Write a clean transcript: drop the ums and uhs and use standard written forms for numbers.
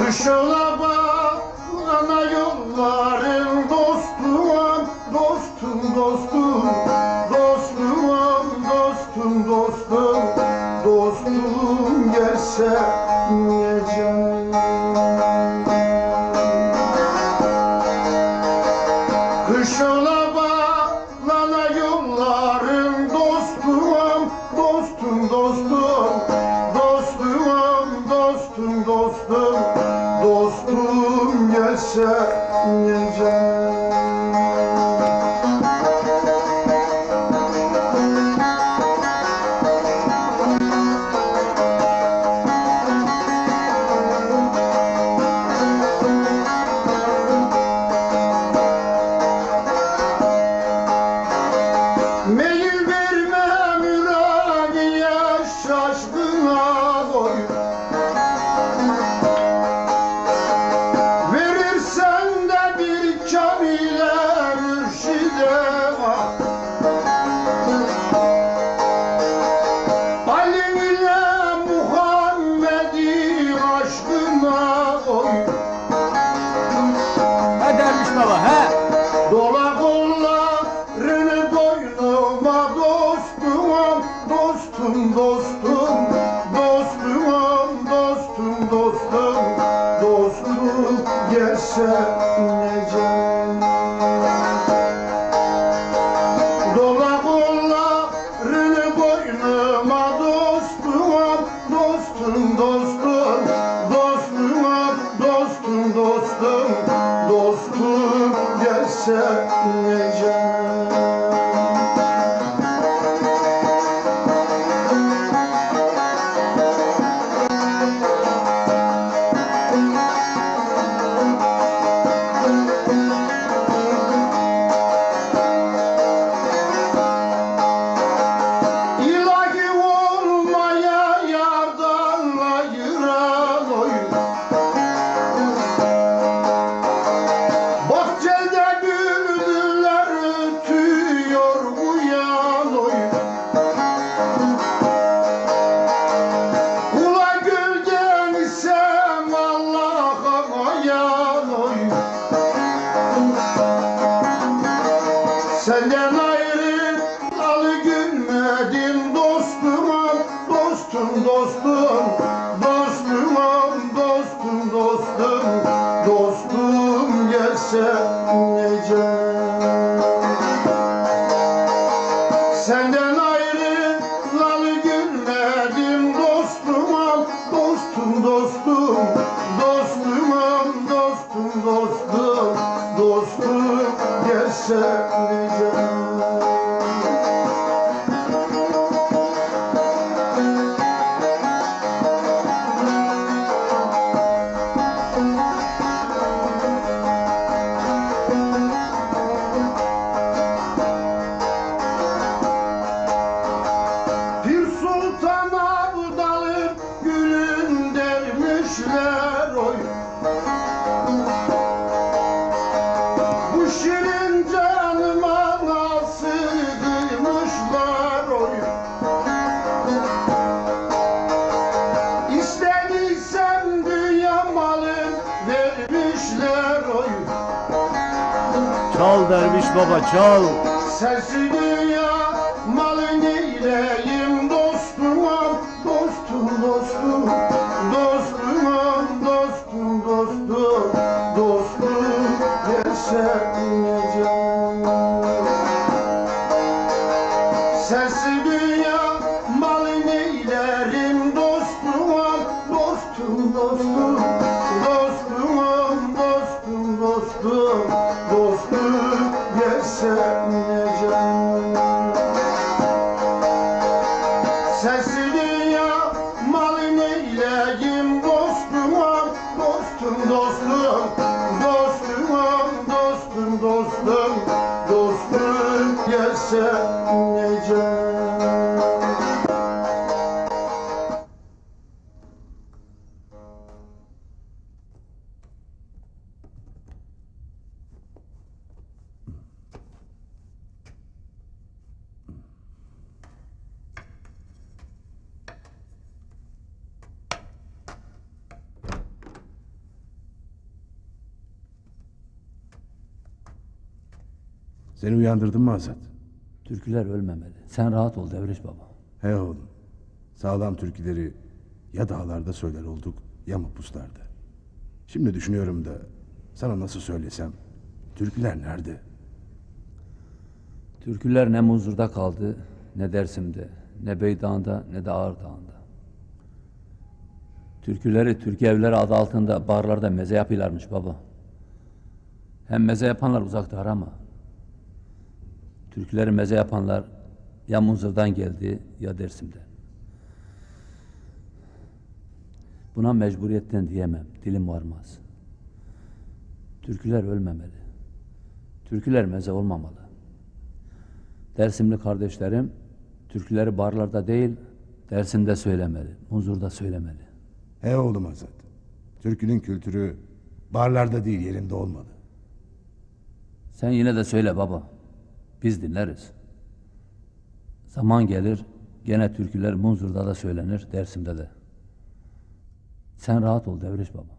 Kış ola bağlana yolların dostum, dostum, dostum, dostum, dostum, dostum, dostum gelse diyeceğim. Kış ola bağlana yolların dostum, dostum, dostum, dostum, dostum, dostum, dostum gelse diyeceğim. Meyil verme müradiye şaşkına koy. Verirsen de bir kamile mürşide bak. Ali ile Muhammed'i aşkına koy. He derviş baba he. Dola kollarını boynuma dostum, dostum, dostum, dostum, dostum, dostum, dostum gelse diyeceğim. Dola kollarını boynuma dostum, dostum, dostum, dostum, dostum, dostum, dostum gelse diyeceğim. İlahi olmaya yardanla yıran oyun. Bahçede bülbüller ötüyor uyan oyun. Kula gölgen isem Allah'a ayan oyun. Senden ayrı dalı gülmedim dostum, dostum, dostum, dostum, dostum, dostum, dostum gelse diyeceğim. Senden ayrı dalı gülmedim dostum, dostum, dostum, dostum, dostum, dostum, dostum gelse diyeceğim. Pir Sultan Abdal'ın gülün dermişler oy. Bu şirin canıma nasıl kıymışlar oy. İstediysem dünya malın vermişler oy. Çal derviş baba çal. Sensiz dünya malın eyleyim dostum, dostum, dostum, dostum, dostum, dostum, dostum gelse diyeceğim. Sensiz dünya malın eylerim dostum, dostum, dostum, dostum, dostum, dostum, dostum gelse diyeceğim. Sensiz dünya malın eyleyim dostum, dostum, dostum, dostum, dostum, dostum, dostum gelse diyeceğim. Seni uyandırdım mı Azat? Türküler ölmemeli. Sen rahat ol Devriş baba. He oğlum. Sağlam türküleri ya dağlarda söyler olduk ya mahpuslarda. Şimdi düşünüyorum da sana nasıl söylesem. Türküler nerede? Türküler ne Muzur'da kaldı, ne Dersim'de, ne Beydağ'ında, ne de Ağırdağ'ında. Türküleri Türkiye evleri adı altında barlarda meze yapıyorlarmış baba. Hem meze yapanlar uzakta ama Türküleri meze yapanlar ya Muzur'dan geldi ya Dersim'den. Buna mecburiyetten diyemem, dilim varmaz. Türküler ölmemeli. Türküler meze olmamalı. Dersimli kardeşlerim türküleri barlarda değil, Dersim'de söylemeli, Muzur'da söylemeli. He oğlum Azat. Türkünün kültürü barlarda değil yerinde olmalı. Sen yine de söyle baba, biz dinleriz. Zaman gelir, gene türküler Muzur'da da söylenir, Dersim'de de. Sen rahat ol Devriş baba.